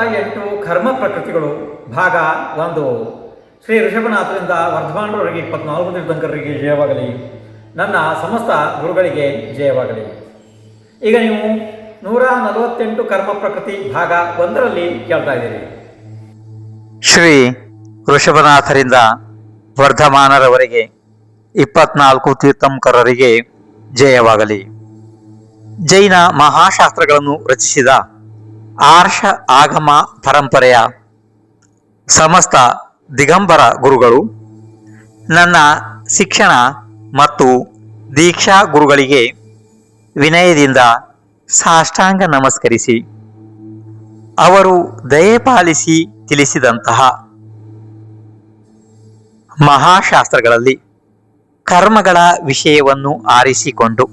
8 ಕರ್ಮ ಪ್ರಕೃತಿಗಳು ಭಾಗ 1. ಶ್ರೀ ಋಷಭನಾಥರಿಂದ ವರ್ಧಮಾನರವರಿಗೆ 24 ತೀರ್ಥಂಕರರಿಗೆ ಜಯವಾಗಲಿ. ನನ್ನ ಸಮಸ್ತ ಗುರುಗಳಿಗೆ ಜಯವಾಗಲಿ. ಈಗ ನೀವು 148 ಕರ್ಮ ಪ್ರಕೃತಿ ಭಾಗ 1ರಲ್ಲಿ ಕೇಳ್ತಾ ಇದ್ದೀರಿ. ಶ್ರೀ ಋಷಭನಾಥರಿಂದ ವರ್ಧಮಾನರವರಿಗೆ 24 ತೀರ್ಥಂಕರರಿಗೆ ಜಯವಾಗಲಿ. ಜೈನ ಮಹಾಶಾಸ್ತ್ರಗಳನ್ನು ರಚಿಸಿದ ಆರ್ಷ ಆಗಮ ಪರಂಪರೆಯ ಸಮಸ್ತ ದಿಗಂಬರ ಗುರುಗಳು, ನನ್ನ ಶಿಕ್ಷಣ ಮತ್ತು ದೀಕ್ಷಾ ಗುರುಗಳಿಗೆ ವಿನಯದಿಂದ ಸಾಷ್ಟಾಂಗ ನಮಸ್ಕರಿಸಿ, ಅವರು ದಯಪಾಲಿಸಿ ತಿಳಿಸಿದಂತಹ ಮಹಾಶಾಸ್ತ್ರಗಳಲ್ಲಿ ಕರ್ಮಗಳ ವಿಷಯವನ್ನು ಆರಿಸಿಕೊಂಡು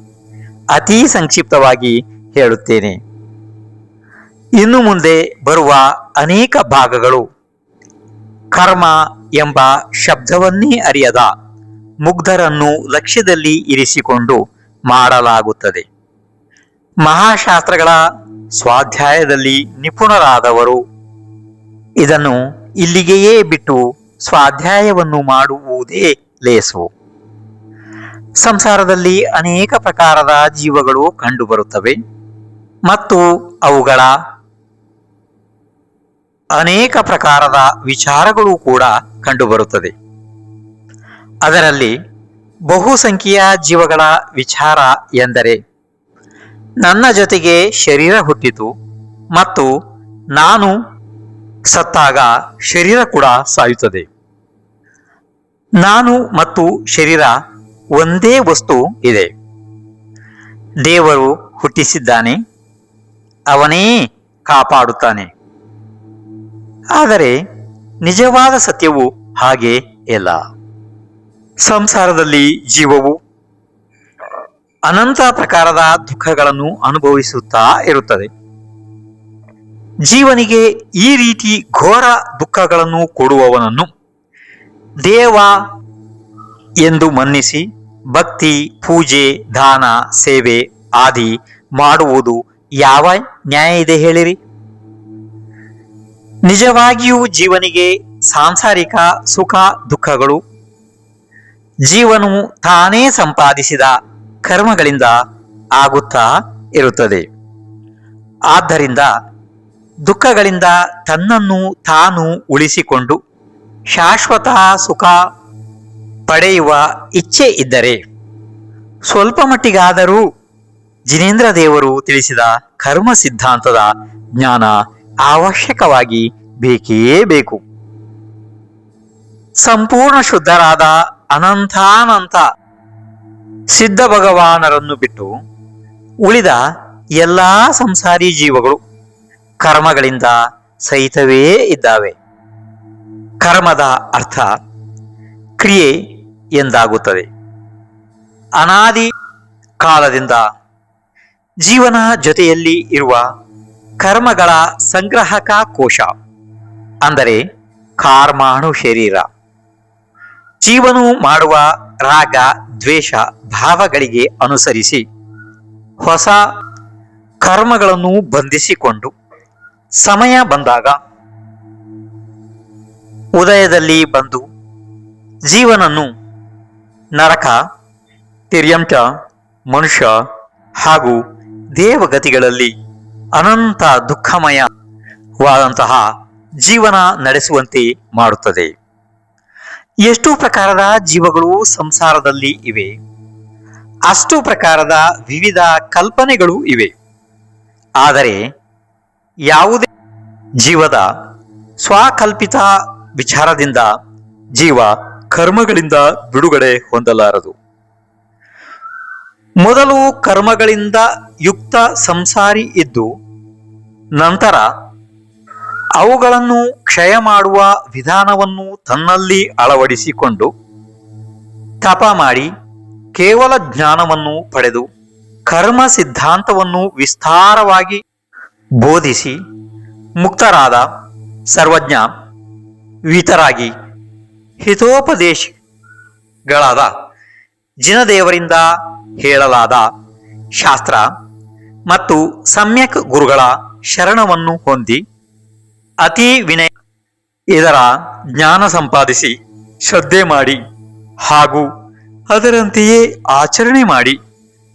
ಅತೀ ಸಂಕ್ಷಿಪ್ತವಾಗಿ ಹೇಳುತ್ತೇನೆ. ಇನ್ನು ಮುಂದೆ ಬರುವ ಅನೇಕ ಭಾಗಗಳು ಕರ್ಮ ಎಂಬ ಶಬ್ದವನ್ನೇ ಅರಿಯದ ಮುಗ್ಧರನ್ನು ಲಕ್ಷ್ಯದಲ್ಲಿ ಇರಿಸಿಕೊಂಡು ಮಾಡಲಾಗುತ್ತದೆ. ಮಹಾಶಾಸ್ತ್ರಗಳ ಸ್ವಾಧ್ಯಾಯದಲ್ಲಿ ನಿಪುಣರಾದವರು ಇದನ್ನು ಇಲ್ಲಿಗೆಯೇ ಬಿಟ್ಟು ಸ್ವಾಧ್ಯಾಯವನ್ನು ಮಾಡುವುದೇ ಲೇಸು. ಸಂಸಾರದಲ್ಲಿ ಅನೇಕ ಪ್ರಕಾರದ ಜೀವಗಳು ಕಂಡುಬರುತ್ತವೆ ಮತ್ತು ಅವುಗಳ ಅನೇಕ ಪ್ರಕಾರದ ವಿಚಾರಗಳು ಕೂಡ ಕಂಡುಬರುತ್ತದೆ. ಅದರಲ್ಲಿ ಬಹುಸಂಖ್ಯೆಯ ಜೀವಗಳ ವಿಚಾರ ಎಂದರೆ, ನನ್ನ ಜೊತೆಗೆ ಶರೀರ ಹುಟ್ಟಿತು ಮತ್ತು ನಾನು ಸತ್ತಾಗ ಶರೀರ ಕೂಡ ಸಾಯುತ್ತದೆ. ನಾನು ಮತ್ತು ಶರೀರ ಒಂದೇ ವಸ್ತು ಇದೆ. ದೇವರು ಹುಟ್ಟಿಸಿದ್ದಾನೆ, ಅವನೇ ಕಾಪಾಡುತ್ತಾನೆ. ಆದರೆ ನಿಜವಾದ ಸತ್ಯವು ಹಾಗೆ ಇಲ್ಲ. ಸಂಸಾರದಲ್ಲಿ ಜೀವವು ಅನಂತ ಪ್ರಕಾರದ ದುಃಖಗಳನ್ನು ಅನುಭವಿಸುತ್ತಾ ಇರುತ್ತದೆ. ಜೀವನಿಗೆ ಈ ರೀತಿ ಘೋರ ದುಃಖಗಳನ್ನು ಕೊಡುವವನನ್ನು ದೇವ ಎಂದು ಮನ್ನಿಸಿ ಭಕ್ತಿ, ಪೂಜೆ, ದಾನ, ಸೇವೆ ಆದಿ ಮಾಡುವುದು ಯಾವ ನ್ಯಾಯ ಇದೆ ಹೇಳಿರಿ? ನಿಜವಾಗಿಯೂ ಜೀವನಿಗೆ ಸಾಂಸಾರಿಕ ಸುಖ ದುಃಖಗಳು ಜೀವನು ತಾನೇ ಸಂಪಾದಿಸಿದ ಕರ್ಮಗಳಿಂದ ಆಗುತ್ತಾ ಇರುತ್ತದೆ. ಆದ್ದರಿಂದ ದುಃಖಗಳಿಂದ ತನ್ನನ್ನು ತಾನು ಉಳಿಸಿಕೊಂಡು ಶಾಶ್ವತ ಸುಖ ಪಡೆಯುವ ಇಚ್ಛೆ ಇದ್ದರೆ ಸ್ವಲ್ಪ ಮಟ್ಟಿಗಾದರೂ ಜಿನೇಂದ್ರ ದೇವರು ತಿಳಿಸಿದ ಕರ್ಮ ಸಿದ್ಧಾಂತದ ಜ್ಞಾನ ಅವಶ್ಯಕವಾಗಿ ಬೇಕೇ ಬೇಕು. ಸಂಪೂರ್ಣ ಶುದ್ಧರಾದ ಅನಂತಾನಂತ ಸಿದ್ಧ ಭಗವಾನರನ್ನು ಬಿಟ್ಟು ಉಳಿದ ಎಲ್ಲಾ ಸಂಸಾರಿ ಜೀವಗಳು ಕರ್ಮಗಳಿಂದ ಸಹಿತವೇ ಇದ್ದಾವೆ. ಕರ್ಮದ ಅರ್ಥ ಕ್ರಿಯೆ ಎಂದಾಗುತ್ತದೆ. ಅನಾದಿ ಕಾಲದಿಂದ ಜೀವನ ಜೊತೆಯಲ್ಲಿ ಇರುವ ಕರ್ಮಗಳ ಸಂಗ್ರಹಕ ಕೋಶ ಅಂದರೆ ಕಾರ್ಮಾಣು ಶರೀರ. ಜೀವನು ಮಾಡುವ ರಾಗ ದ್ವೇಷ ಭಾವಗಳಿಗೆ ಅನುಸರಿಸಿ ಹೊಸ ಕರ್ಮಗಳನ್ನು ಬಂಧಿಸಿಕೊಂಡು ಸಮಯ ಬಂದಾಗ ಉದಯದಲ್ಲಿ ಬಂದು ಜೀವನನ್ನು ನರಕ, ತಿರ್ಯಂಟ, ಮನುಷ್ಯ ಹಾಗೂ ದೇವಗತಿಗಳಲ್ಲಿ ಅನಂತ ದುಃಖಮಯವಾದಂತಹ ಜೀವನ ನಡೆಸುವಂತೆ ಮಾಡುತ್ತದೆ. ಎಷ್ಟು ಪ್ರಕಾರದ ಜೀವಗಳು ಸಂಸಾರದಲ್ಲಿ ಇವೆ, ಅಷ್ಟು ಪ್ರಕಾರದ ವಿವಿಧ ಕಲ್ಪನೆಗಳು ಇವೆ. ಆದರೆ ಯಾವುದೇ ಜೀವದ ಸ್ವಕಲ್ಪಿತ ವಿಚಾರದಿಂದ ಜೀವ ಕರ್ಮಗಳಿಂದ ಬಿಡುಗಡೆ ಹೊಂದಲಾರದು. ಮೊದಲು ಕರ್ಮಗಳಿಂದ ಯುಕ್ತ ಸಂಸಾರಿ ಇದ್ದು ನಂತರ ಅವುಗಳನ್ನು ಕ್ಷಯ ಮಾಡುವ ವಿಧಾನವನ್ನು ತನ್ನಲ್ಲಿ ಅಳವಡಿಸಿಕೊಂಡು ತಪ ಮಾಡಿ ಕೇವಲ ಜ್ಞಾನವನ್ನು ಪಡೆದು ಕರ್ಮ ಸಿದ್ಧಾಂತವನ್ನು ವಿಸ್ತಾರವಾಗಿ ಬೋಧಿಸಿ ಮುಕ್ತರಾದ ಸರ್ವಜ್ಞ ವಿತರಾಗಿ ಹಿತೋಪದೇಶಗಳಾದ ಜಿನದೇವರಿಂದ ಹೇಳಲಾದ ಶಾಸ್ತ್ರ ಮತ್ತು ಸಮ್ಯಕ್ ಗುರುಗಳ ಶರಣವನ್ನು ಹೊಂದಿ ಅತಿ ವಿನಯ ಇದರ ಜ್ಞಾನ ಸಂಪಾದಿಸಿ ಶ್ರದ್ಧೆ ಮಾಡಿ ಹಾಗೂ ಅದರಂತೆಯೇ ಆಚರಣೆ ಮಾಡಿ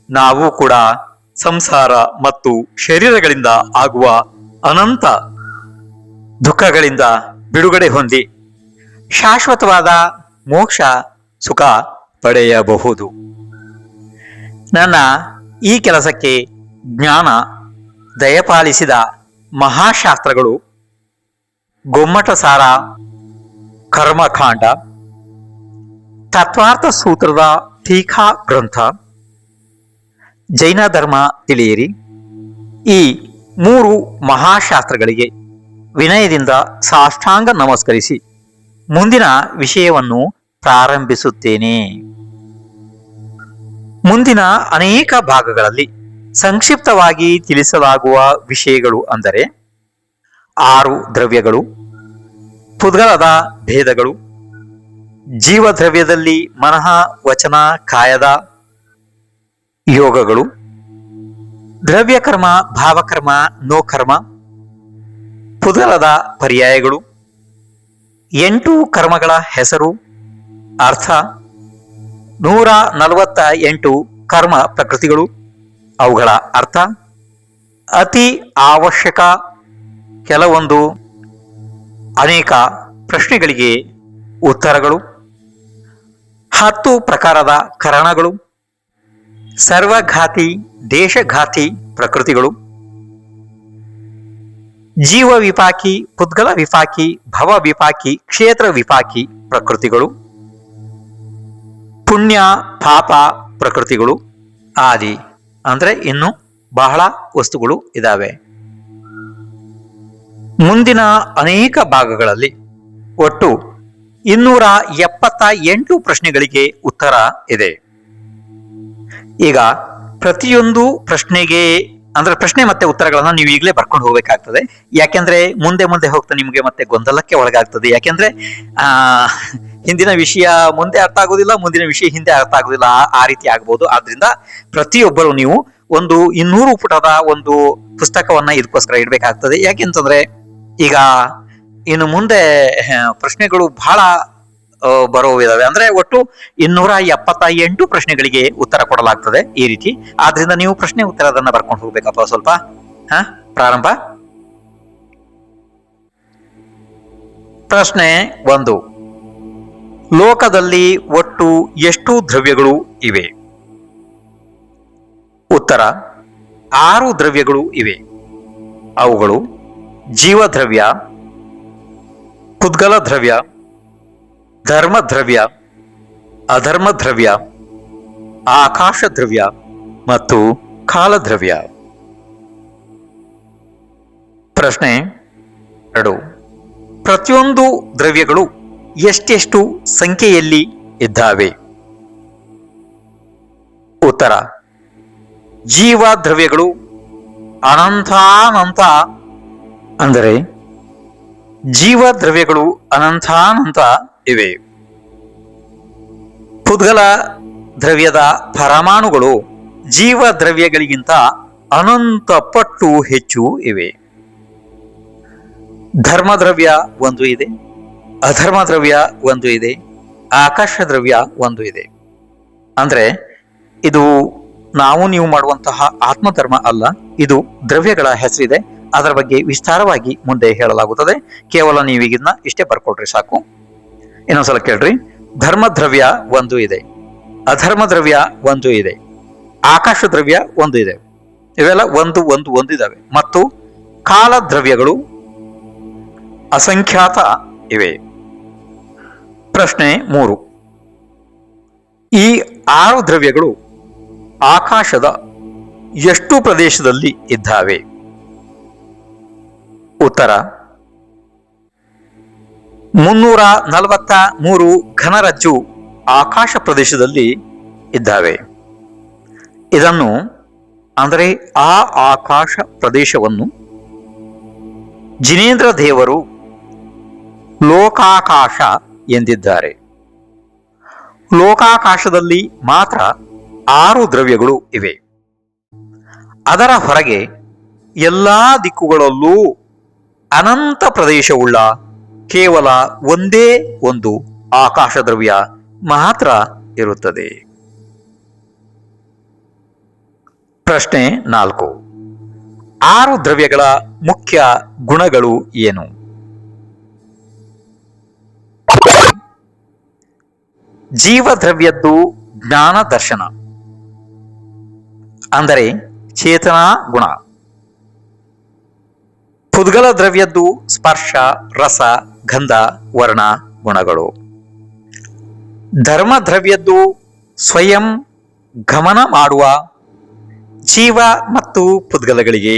ನಾವು ಕೂಡ ಸಂಸಾರ ಮತ್ತು ಶರೀರಗಳಿಂದ ಆಗುವ ಅನಂತ ದುಃಖಗಳಿಂದ ಬಿಡುಗಡೆ ಹೊಂದಿ ಶಾಶ್ವತವಾದ ಮೋಕ್ಷ ಸುಖ ಪಡೆಯಬಹುದು. ನನ್ನ ಈ ಕೆಲಸಕ್ಕೆ ಜ್ಞಾನ ದಯಪಾಲಿಸಿದ ಮಹಾಶಾಸ್ತ್ರಗಳು ಗೊಮ್ಮಟ ಸಾರ, ಕರ್ಮಕಾಂಡ, ತತ್ವಾರ್ಥ ಸೂತ್ರದ ಟೀಕಾ ಗ್ರಂಥ, ಜೈನ ಧರ್ಮ ತಿಳಿಯಿರಿ. ಈ 3 ಮಹಾಶಾಸ್ತ್ರಗಳಿಗೆ ವಿನಯದಿಂದ ಸಾಷ್ಟಾಂಗ ನಮಸ್ಕರಿಸಿ ಮುಂದಿನ ವಿಷಯವನ್ನು ಪ್ರಾರಂಭಿಸುತ್ತೇನೆ. ಮುಂದಿನ ಅನೇಕ ಭಾಗಗಳಲ್ಲಿ ಸಂಕ್ಷಿಪ್ತವಾಗಿ ತಿಳಿಸಲಾಗುವ ವಿಷಯಗಳು ಅಂದರೆ 6 ದ್ರವ್ಯಗಳು, ಪುದ್ಗಲದ ಭೇದಗಳು, ಜೀವದ್ರವ್ಯದಲ್ಲಿ ಮನಃ ವಚನ ಕಾಯದ ಯೋಗಗಳು, ದ್ರವ್ಯಕರ್ಮ ಭಾವಕರ್ಮ ನೋಕರ್ಮ, ಪುದ್ಗಲದ ಪರ್ಯಾಯಗಳು, 8 ಕರ್ಮಗಳ ಹೆಸರು, ಅರ್ಥ, 148 ಕರ್ಮ ಪ್ರಕೃತಿಗಳು, ಅವುಗಳ ಅರ್ಥ, ಅತಿ ಅವಶ್ಯಕ ಕೆಲವೊಂದು ಅನೇಕ ಪ್ರಶ್ನೆಗಳಿಗೆ ಉತ್ತರಗಳು, 10 ಪ್ರಕಾರದ ಕರಣಗಳು, ಸರ್ವಘಾತಿ ದೇಶಘಾತಿ ಪ್ರಕೃತಿಗಳು, ಜೀವ ವಿಪಾಕಿ, ಪುದ್ಗಲ ವಿಪಾಕಿ, ಭವ ವಿಪಾಕಿ, ಕ್ಷೇತ್ರ ವಿಪಾಕಿ ಪ್ರಕೃತಿಗಳು, ಪುಣ್ಯ ಪಾಪ ಪ್ರಕೃತಿಗಳು ಆದಿ. ಅಂದ್ರೆ ಇನ್ನು ಬಹಳ ವಸ್ತುಗಳು ಇದಾವೆ. ಮುಂದಿನ ಅನೇಕ ಭಾಗಗಳಲ್ಲಿ ಒಟ್ಟು 278 ಪ್ರಶ್ನೆಗಳಿಗೆ ಉತ್ತರ ಇದೆ. ಈಗ ಪ್ರತಿಯೊಂದು ಪ್ರಶ್ನೆಗೆ ಅಂದ್ರೆ ಪ್ರಶ್ನೆ ಮತ್ತೆ ಉತ್ತರಗಳನ್ನ ನೀವು ಈಗಲೇ ಬರ್ಕೊಂಡು ಹೋಗ್ಬೇಕಾಗ್ತದೆ. ಯಾಕೆಂದ್ರೆ ಮುಂದೆ ಮುಂದೆ ಹೋಗ್ತಾ ನಿಮಗೆ ಮತ್ತೆ ಗೊಂದಲಕ್ಕೆ ಒಳಗಾಗ್ತದೆ. ಯಾಕೆಂದ್ರೆ ಹಿಂದಿನ ವಿಷಯ ಮುಂದೆ ಅರ್ಥ ಆಗೋದಿಲ್ಲ, ಮುಂದಿನ ವಿಷಯ ಹಿಂದೆ ಅರ್ಥ ಆಗೋದಿಲ್ಲ, ಆ ರೀತಿ ಆಗ್ಬೋದು. ಆದ್ರಿಂದ ಪ್ರತಿಯೊಬ್ಬರು ನೀವು ಒಂದು 200 ಪುಟದ ಒಂದು ಪುಸ್ತಕವನ್ನ ಇದಕ್ಕೋಸ್ಕರ ಇಡ್ಬೇಕಾಗ್ತದೆ. ಯಾಕೆಂತಂದ್ರೆ ಈಗ ಇನ್ನು ಮುಂದೆ ಪ್ರಶ್ನೆಗಳು ಬಹಳ ಬರುವಿದಾವೆ. ಅಂದ್ರೆ ಒಟ್ಟು 278 ಪ್ರಶ್ನೆಗಳಿಗೆ ಉತ್ತರ ಕೊಡಲಾಗ್ತದೆ ಈ ರೀತಿ. ಆದ್ರಿಂದ ನೀವು ಪ್ರಶ್ನೆ ಉತ್ತರದನ್ನ ಬರ್ಕೊಂಡು ಹೋಗ್ಬೇಕಪ್ಪ ಸ್ವಲ್ಪ. ಪ್ರಾರಂಭ. ಪ್ರಶ್ನೆ 1. ಲೋಕದಲ್ಲಿ ಒಟ್ಟು ಎಷ್ಟು ದ್ರವ್ಯಗಳು ಇವೆ? ಉತ್ತರ: 6 ದ್ರವ್ಯಗಳು ಇವೆ. ಅವುಗಳು ಜೀವದ್ರವ್ಯ, ಪುದ್ಗಲ ದ್ರವ್ಯ, ಧರ್ಮ ದ್ರವ್ಯ, ಅಧರ್ಮ ದ್ರವ್ಯ, ಆಕಾಶ ದ್ರವ್ಯ ಮತ್ತು ಕಾಲದ್ರವ್ಯ. ಪ್ರಶ್ನೆ 2. ಪ್ರತಿಯೊಂದು ದ್ರವ್ಯಗಳು ಎಷ್ಟೆಷ್ಟು ಸಂಖ್ಯೆಯಲ್ಲಿ ಇದ್ದಾವೆ? ಉತ್ತರ: ಜೀವ ದ್ರವ್ಯಗಳು ಅನಂತಾನಂತ, ಅಂದರೆ ಜೀವ ದ್ರವ್ಯಗಳು ಅನಂತಾನಂತ ಇವೆ. ಪುದ್ಗಲ ದ್ರವ್ಯದ ಪರಮಾಣುಗಳು ಜೀವ ದ್ರವ್ಯಗಳಿಗಿಂತ ಅನಂತ ಪಟ್ಟು ಹೆಚ್ಚು ಇವೆ. ಧರ್ಮ ದ್ರವ್ಯ 1 ಇದೆ, ಅಧರ್ಮ ದ್ರವ್ಯ 1 ಇದೆ, ಆಕಾಶ ದ್ರವ್ಯ 1 ಇದೆ. ಅಂದ್ರೆ ಇದು ನಾವು ನೀವು ಮಾಡುವಂತಹ ಆತ್ಮಧರ್ಮ ಅಲ್ಲ, ಇದು ದ್ರವ್ಯಗಳ ಹೆಸರಿದೆ. ಅದರ ಬಗ್ಗೆ ವಿಸ್ತಾರವಾಗಿ ಮುಂದೆ ಹೇಳಲಾಗುತ್ತದೆ. ಕೇವಲ ನೀವೀಗಿನ್ನ ಇಷ್ಟೇ ಬರ್ಕೊಡ್ರಿ ಸಾಕು. ಇನ್ನೊಂದ್ಸಲ ಕೇಳ್ರಿ. ಧರ್ಮ ದ್ರವ್ಯ 1 ಇದೆ, ಅಧರ್ಮ ದ್ರವ್ಯ 1 ಇದೆ, ಆಕಾಶ ದ್ರವ್ಯ 1 ಇದೆ. ಇವೆಲ್ಲ 1 1 1 ಇದಾವೆ. ಮತ್ತು ಕಾಲ ದ್ರವ್ಯಗಳು ಅಸಂಖ್ಯಾತ ಇವೆ. ಪ್ರಶ್ನೆ 3. ಈ 6 ದ್ರವ್ಯಗಳು ಆಕಾಶದ ಎಷ್ಟು ಪ್ರದೇಶದಲ್ಲಿ ಇದ್ದಾವೆ? ಉತ್ತರ: 343 ಘನರಜ್ಜು ಆಕಾಶ ಪ್ರದೇಶದಲ್ಲಿ ಇದ್ದಾವೆ. ಇದನ್ನು ಅಂದರೆ ಆ ಆಕಾಶ ಪ್ರದೇಶವನ್ನು ಜಿನೇಂದ್ರ ದೇವರು ಲೋಕಾಕಾಶ ಎಂದಿದ್ದಾರೆ. ಲೋಕಾಕಾಶದಲ್ಲಿ ಮಾತ್ರ 6 ದ್ರವ್ಯಗಳು ಇವೆ. ಅದರ ಹೊರಗೆ ಎಲ್ಲಾ ದಿಕ್ಕುಗಳಲ್ಲೂ ಅನಂತ ಪ್ರದೇಶವುಳ್ಳ ಕೇವಲ ಒಂದೇ ಒಂದು ಆಕಾಶ ದ್ರವ್ಯ ಮಾತ್ರ ಇರುತ್ತದೆ. ಪ್ರಶ್ನೆ 4. 6 ದ್ರವ್ಯಗಳ ಮುಖ್ಯ ಗುಣಗಳು ಏನು? ಜೀವದ್ರವ್ಯದ್ದು ಜ್ಞಾನ ದರ್ಶನ ಅಂದರೆ ಚೇತನಾ ಗುಣ. ಪುದ್ಗಲ ದ್ರವ್ಯದ್ದು ಸ್ಪರ್ಶ, ರಸ, ಗಂಧ, ವರ್ಣ ಗುಣಗಳು. ಧರ್ಮ ದ್ರವ್ಯದ್ದು ಸ್ವಯಂ ಗಮನ ಮಾಡುವ, ಜೀವ ಮತ್ತು ಪುದ್ಗಲಗಳಿಗೆ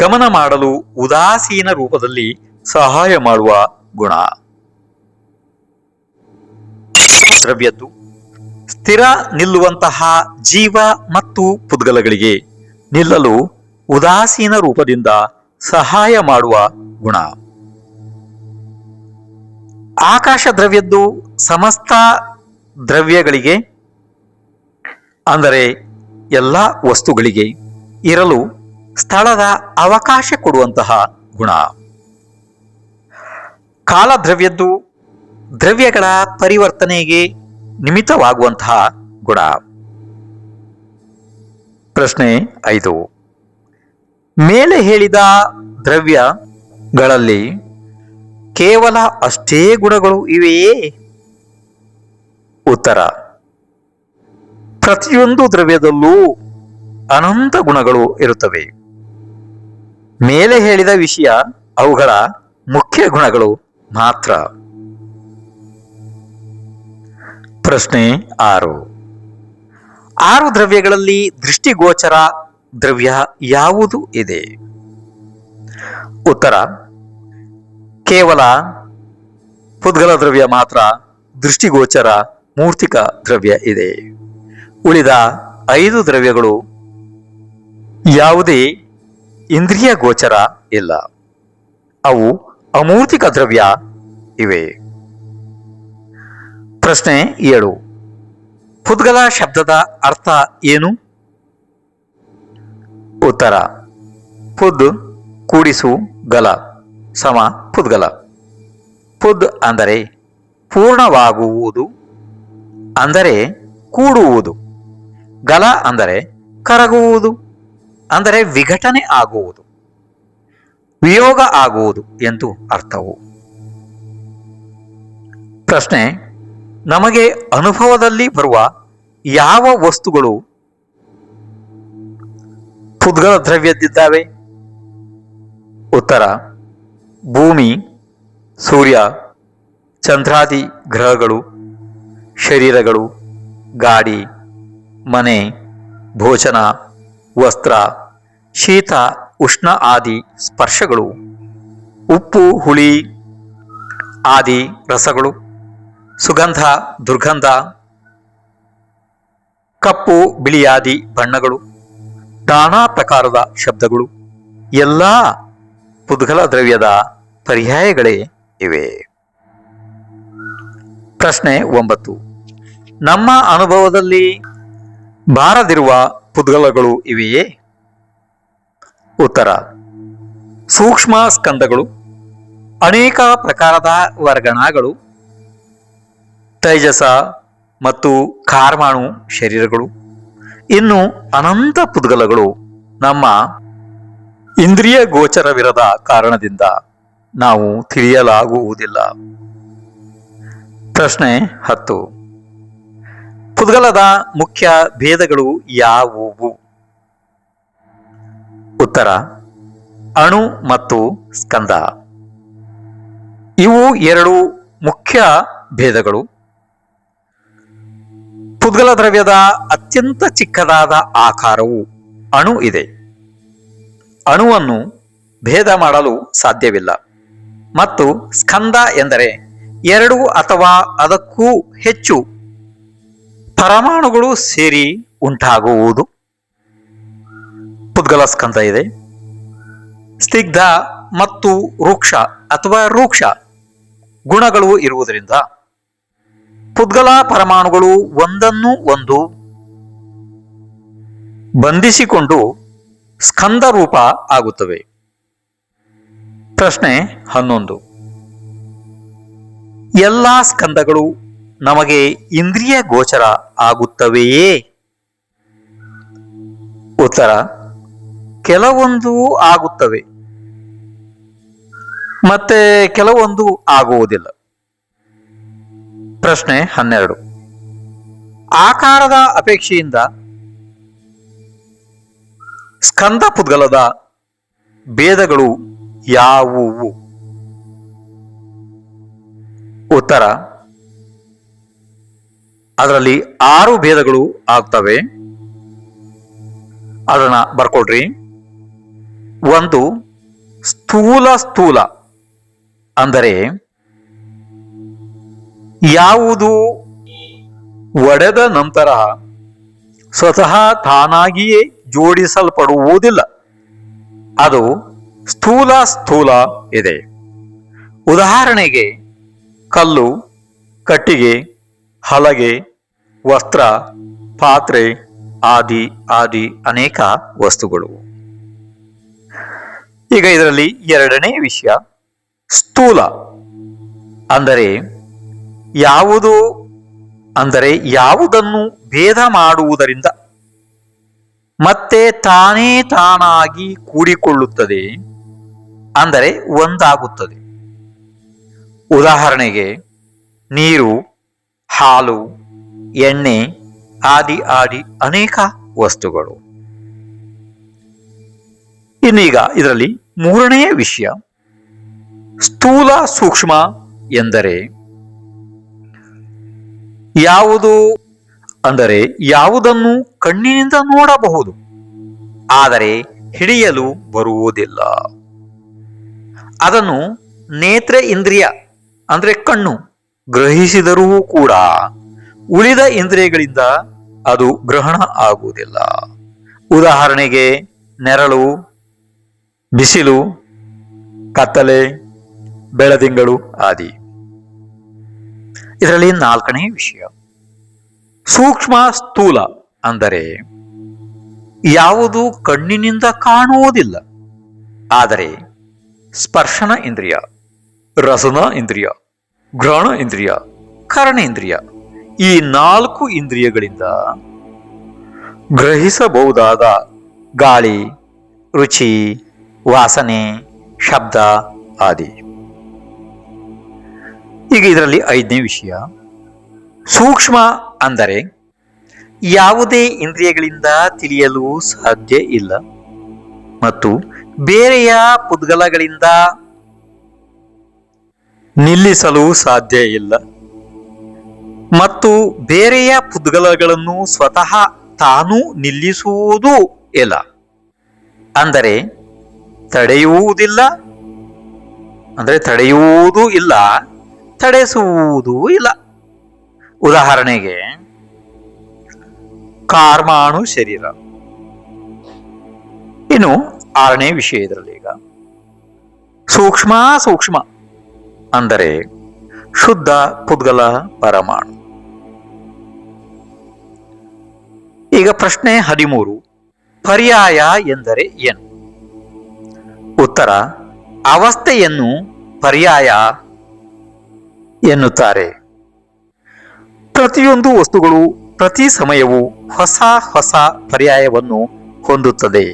ಗಮನ ಮಾಡಲು ಉದಾಸೀನ ರೂಪದಲ್ಲಿ ಸಹಾಯ ಮಾಡುವ ಗುಣ. ದ್ರವ್ಯದ್ದು ಸ್ಥಿರ ನಿಲ್ಲುವಂತಹ ಜೀವ ಮತ್ತು ಪುದ್ಗಲಗಳಿಗೆ ನಿಲ್ಲಲು ಉದಾಸೀನ ರೂಪದಿಂದ ಸಹಾಯ ಮಾಡುವ ಗುಣ. ಆಕಾಶ ದ್ರವ್ಯದ್ದು ಸಮಸ್ತ ದ್ರವ್ಯಗಳಿಗೆ ಅಂದರೆ ಎಲ್ಲ ವಸ್ತುಗಳಿಗೆ ಇರಲು ಸ್ಥಳದ ಅವಕಾಶ ಕೊಡುವಂತಹ ಗುಣ. ಕಾಲದ್ರವ್ಯದ್ದು ದ್ರವ್ಯಗಳ ಪರಿವರ್ತನೆಗೆ ನಿಮಿತ್ತವಾಗುವಂತಹ ಗುಣ. ಪ್ರಶ್ನೆ 5. ಮೇಲೆ ಹೇಳಿದ ದ್ರವ್ಯಗಳಲ್ಲಿ ಕೇವಲ ಅಷ್ಟೇ ಗುಣಗಳು ಇವೆಯೇ? ಉತ್ತರ: ಪ್ರತಿಯೊಂದು ದ್ರವ್ಯದಲ್ಲೂ ಅನಂತ ಗುಣಗಳು ಇರುತ್ತವೆ. ಮೇಲೆ ಹೇಳಿದ ವಿಷಯ ಅವುಗಳ ಮುಖ್ಯ ಗುಣಗಳು ಮಾತ್ರ. ಪ್ರಶ್ನೆ 6. 6 ದ್ರವ್ಯಗಳಲ್ಲಿ ದೃಷ್ಟಿಗೋಚರ ದ್ರವ್ಯ ಯಾವುದು ಇದೆ? ಉತ್ತರ: ಕೇವಲ ಪುದ್ಗಲ ದ್ರವ್ಯ ಮಾತ್ರ ದೃಷ್ಟಿಗೋಚರ ಮೂರ್ತಿಕ ದ್ರವ್ಯ ಇದೆ. ಉಳಿದ 5 ದ್ರವ್ಯಗಳು ಯಾವುದೇ ಇಂದ್ರಿಯ ಗೋಚರ ಇಲ್ಲ. ಅವು ಅಮೂರ್ತಿಕ ದ್ರವ್ಯ ಇವೆ. ಪ್ರಶ್ನೆ 7. ಪುದ್ಗಲ ಶಬ್ದದ ಅರ್ಥ ಏನು? ಉತ್ತರ: ಪುದ್ ಕೂಡಿಸು ಗಲ ಸಮ ಪುದ್ಗಲ. ಪುದ್ ಅಂದರೆ ಪೂರ್ಣವಾಗುವುದು, ಅಂದರೆ ಕೂಡುವುದು. ಗಲ ಅಂದರೆ ಕರಗುವುದು, ಅಂದರೆ ವಿಘಟನೆ ಆಗುವುದು, ವಿಯೋಗ ಆಗುವುದು ಎಂದು ಅರ್ಥವು. ಪ್ರಶ್ನೆ: ನಮಗೆ ಅನುಭವದಲ್ಲಿ ಬರುವ ಯಾವ ವಸ್ತುಗಳು ಪುದ್ಗಲ ದ್ರವ್ಯದ್ದಿದ್ದಾವೆ? ಉತ್ತರ: ಭೂಮಿ, ಸೂರ್ಯ, ಚಂದ್ರಾದಿ ಗ್ರಹಗಳು, ಶರೀರಗಳು, ಗಾಡಿ, ಮನೆ, ಭೋಜನ, ವಸ್ತ್ರ, ಶೀತ ಉಷ್ಣ ಆದಿ ಸ್ಪರ್ಶಗಳು, ಉಪ್ಪು ಹುಳಿ ಆದಿ ರಸಗಳು, ಸುಗಂಧ ದುರ್ಗಂಧ, ಕಪ್ಪು ಬಿಳಿಯಾದಿ ಬಣ್ಣಗಳು, ನಾನಾ ಪ್ರಕಾರದ ಶಬ್ದಗಳು ಎಲ್ಲ ಪುದ್ಗಲ ದ್ರವ್ಯದ ಪರ್ಯಾಯಗಳೇ ಇವೆ. ಪ್ರಶ್ನೆ 9. ನಮ್ಮ ಅನುಭವದಲ್ಲಿ ಬಾರದಿರುವ ಪುದ್ಗಲಗಳು ಇವೆಯೇ? ಉತ್ತರ: ಸೂಕ್ಷ್ಮ ಸ್ಕಂದಗಳು, ಅನೇಕ ಪ್ರಕಾರದ ವರ್ಗಣಗಳು, ತೈಜಸ ಮತ್ತು ಕಾರ್ಮಾಣು ಶರೀರಗಳು, ಇನ್ನು ಅನಂತ ಪುದ್ಗಲಗಳು ನಮ್ಮ ಇಂದ್ರಿಯ ಗೋಚರವಿರದ ಕಾರಣದಿಂದ ನಾವು ತಿಳಿಯಲಾಗುವುದಿಲ್ಲ. ಪ್ರಶ್ನೆ 10. ಪುದ್ಗಲದ ಮುಖ್ಯ ಭೇದಗಳು ಯಾವುವು? ಉತ್ತರ: ಅಣು ಮತ್ತು ಸ್ಕಂದ. ಇವು 2 ಮುಖ್ಯ ಭೇದಗಳು. ಪುದ್ಗಲ ದ್ರವ್ಯದ ಅತ್ಯಂತ ಚಿಕ್ಕದಾದ ಆಕಾರವು ಅಣು ಇದೆ. ಅಣುವನ್ನು ಭೇದ ಮಾಡಲು ಸಾಧ್ಯವಿಲ್ಲ. ಮತ್ತು ಸ್ಕಂದ ಎಂದರೆ 2 ಅಥವಾ ಅದಕ್ಕೂ ಹೆಚ್ಚು ಪರಮಾಣುಗಳು ಸೇರಿ ಉಂಟಾಗುವುದು. ಪುದ್ಗಲ ಸ್ಕಂದ ಇದೆ. ಸ್ನಿಗ್ಧ ಮತ್ತು ರೂಕ್ಷ ಅಥವಾ ರೂಕ್ಷ ಗುಣಗಳು ಇರುವುದರಿಂದ ಪುದ್ಗಲ ಪರಮಾಣುಗಳು ಒಂದನ್ನು ಒಂದು ಬಂಧಿಸಿಕೊಂಡು ಸ್ಕಂದ ರೂಪ ಆಗುತ್ತವೆ. ಪ್ರಶ್ನೆ 11. ಎಲ್ಲ ಸ್ಕಂದಗಳು ನಮಗೆ ಇಂದ್ರಿಯ ಗೋಚರ ಆಗುತ್ತವೆಯೇ? ಉತ್ತರ: ಕೆಲವೊಂದು ಆಗುತ್ತವೆ ಮತ್ತೆ ಕೆಲವೊಂದು ಆಗುವುದಿಲ್ಲ. ಪ್ರಶ್ನೆ 12. ಆಕಾರದ ಅಪೇಕ್ಷೆಯಿಂದ ಸ್ಕಂದ ಪುದ್ಗಲದ ಭೇದಗಳು ಯಾವುವು? ಉತ್ತರ: ಅದರಲ್ಲಿ 6 ಭೇದಗಳು ಆಗ್ತವೆ. ಅದನ್ನ ಬರ್ಕೊಡ್ರಿ. 1. ಸ್ಥೂಲ ಅಂದರೆ ಯಾವುದು ಒಡೆದ ನಂತರ ಸ್ವತಃ ತಾನಾಗಿಯೇ ಜೋಡಿಸಲ್ಪಡುವುದಿಲ್ಲ, ಅದು ಸ್ಥೂಲ ಇದೆ. ಉದಾಹರಣೆಗೆ ಕಲ್ಲು, ಕಟ್ಟಿಗೆ, ಹಲಗೆ, ವಸ್ತ್ರ, ಪಾತ್ರೆ ಆದಿ ಅನೇಕ ವಸ್ತುಗಳು. ಈಗ ಇದರಲ್ಲಿ 2ನೇ ವಿಷಯ ಸ್ಥೂಲ ಅಂದರೆ ಯಾವುದು ಅಂದರೆ ಯಾವುದನ್ನು ಭೇದ ಮಾಡುವುದರಿಂದ ಮತ್ತೆ ತಾನಾಗಿ ಕೂಡಿಕೊಳ್ಳುತ್ತದೆ, ಅಂದರೆ ಒಂದಾಗುತ್ತದೆ. ಉದಾಹರಣೆಗೆ ನೀರು, ಹಾಲು, ಎಣ್ಣೆ ಆದಿ ಅನೇಕ ವಸ್ತುಗಳು. ಇನ್ನೀಗ ಇದರಲ್ಲಿ 3ನೇ ವಿಷಯ ಸ್ಥೂಲ ಸೂಕ್ಷ್ಮ ಎಂದರೆ ಯಾವುದು ಅಂದರೆ ಯಾವುದನ್ನು ಕಣ್ಣಿನಿಂದ ನೋಡಬಹುದು ಆದರೆ ಹಿಡಿಯಲು ಬರುವುದಿಲ್ಲ. ಅದನ್ನು ನೇತ್ರ ಇಂದ್ರಿಯ ಅಂದ್ರೆ ಕಣ್ಣು ಗ್ರಹಿಸಿದರೂ ಕೂಡ ಉಳಿದ ಇಂದ್ರಿಯಗಳಿಂದ ಅದು ಗ್ರಹಣ ಆಗುವುದಿಲ್ಲ. ಉದಾಹರಣೆಗೆ ನೆರಳು, ಬಿಸಿಲು, ಕತ್ತಲೆ, ಬೆಳದಿಂಗಳು ಆದಿ. ಇದರಲ್ಲಿ 4ನೇ ವಿಷಯ ಸೂಕ್ಷ್ಮ ಸ್ಥೂಲ ಅಂದರೆ ಯಾವುದು ಕಣ್ಣಿನಿಂದ ಕಾಣುವುದಿಲ್ಲ ಆದರೆ ಸ್ಪರ್ಶನ ಇಂದ್ರಿಯ, ರಸನ ಇಂದ್ರಿಯ, ಘ್ರಾಣ ಇಂದ್ರಿಯ, ಕರ್ಣೇಂದ್ರಿಯ ಈ 4 ಇಂದ್ರಿಯಗಳಿಂದ ಗ್ರಹಿಸಬಹುದಾದ ಗಾಳಿ, ರುಚಿ, ವಾಸನೆ, ಶಬ್ದ ಆದಿ. ಈಗ ಇದರಲ್ಲಿ 5ನೇ ವಿಷಯ ಸೂಕ್ಷ್ಮ ಅಂದರೆ ಯಾವುದೇ ಇಂದ್ರಿಯಗಳಿಂದ ತಿಳಿಯಲು ಸಾಧ್ಯ ಇಲ್ಲ ಮತ್ತು ಬೇರೆಯ ಪುದ್ಗಲಗಳಿಂದ ನಿಲ್ಲಿಸಲು ಸಾಧ್ಯ ಇಲ್ಲ ಮತ್ತು ಬೇರೆಯ ಪುದ್ಗಲಗಳನ್ನು ಸ್ವತಃ ತಾನು ನಿಲ್ಲಿಸುವುದೂ ಇಲ್ಲ, ಅಂದರೆ ತಡೆಯುವುದಿಲ್ಲ, ಅಂದರೆ ತಡೆಯುವುದೂ ಇಲ್ಲ, ತಡೆಸುವುದೂ ಇಲ್ಲ. ಉದಾಹರಣೆಗೆ ಕಾರ್ಮಾಣು ಶರೀರ. ಇನ್ನು 6ನೇ ವಿಷಯ ಇದರಲ್ಲಿ ಈಗ ಸೂಕ್ಷ್ಮ ಅಂದರೆ ಶುದ್ಧ ಪುದ್ಗಲ ಪರಮಾಣು. ಈಗ ಪ್ರಶ್ನೆ 13 ಪರ್ಯಾಯ ಎಂದರೆ ಏನು? ಉತ್ತರ ಅವಸ್ಥೆಯನ್ನು ಪರ್ಯಾಯ ಎನ್ನುತ್ತಾರೆ. ಪ್ರತಿಯೊಂದು ವಸ್ತುಗಳು ಪ್ರತಿ ಸಮಯವೂ ಹೊಸ ಪರ್ಯಾಯವನ್ನು ಹೊಂದುತ್ತವೆ.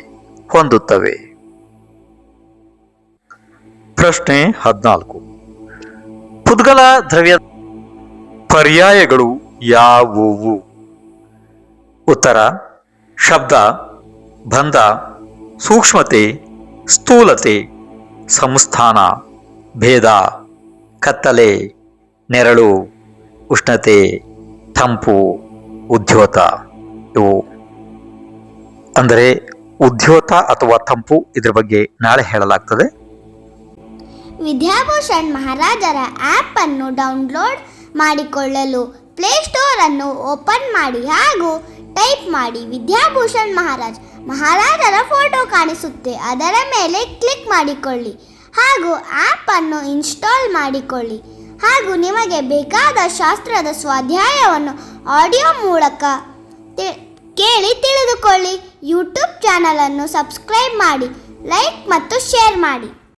ಪ್ರಶ್ನೆ 14 ಪುದ್ಗಲ ದ್ರವ್ಯ ಪರ್ಯಾಯಗಳು ಯಾವುವು? ಉತ್ತರ ಶಬ್ದ, ಬಂಧ, ಸೂಕ್ಷ್ಮತೆ, ಸ್ಥೂಲತೆ, ಸಂಸ್ಥಾನ, ಭೇದ, ಕತ್ತಲೆ, ನೆರಳು, ಉಷ್ಣತೆ, ತಂಪು, ಉದ್ಯೋತ. ಇವು ಅಂದರೆ ಉದ್ಯೋತ ಅಥವಾ ತಂಪು ಇದ್ರ ಬಗ್ಗೆ ನಾಳೆ ಹೇಳಲಾಗ್ತದೆ. ವಿದ್ಯಾಭೂಷಣ್ ಮಹಾರಾಜರ ಆ್ಯಪ್ ಅನ್ನು ಡೌನ್ಲೋಡ್ ಮಾಡಿಕೊಳ್ಳಲು ಪ್ಲೇಸ್ಟೋರ್ ಅನ್ನು ಓಪನ್ ಮಾಡಿ ಹಾಗೂ ಟೈಪ್ ಮಾಡಿ ವಿದ್ಯಾಭೂಷಣ್ ಮಹಾರಾಜರ ಫೋಟೋ ಕಾಣಿಸುತ್ತೆ, ಅದರ ಮೇಲೆ ಕ್ಲಿಕ್ ಮಾಡಿಕೊಳ್ಳಿ ಹಾಗೂ ಆ್ಯಪ್ ಅನ್ನು ಇನ್ಸ್ಟಾಲ್ ಮಾಡಿಕೊಳ್ಳಿ ಹಾಗೂ ನಿಮಗೆ ಬೇಕಾದ ಶಾಸ್ತ್ರದ ಸ್ವಾಧ್ಯಾಯವನ್ನು ಆಡಿಯೋ ಮೂಲಕ ಕೇಳಿ ತಿಳಿದುಕೊಳ್ಳಿ. ಯೂಟ್ಯೂಬ್ ಚಾನಲನ್ನು ಸಬ್ಸ್ಕ್ರೈಬ್ ಮಾಡಿ, ಲೈಕ್ ಮತ್ತು ಶೇರ್ ಮಾಡಿ.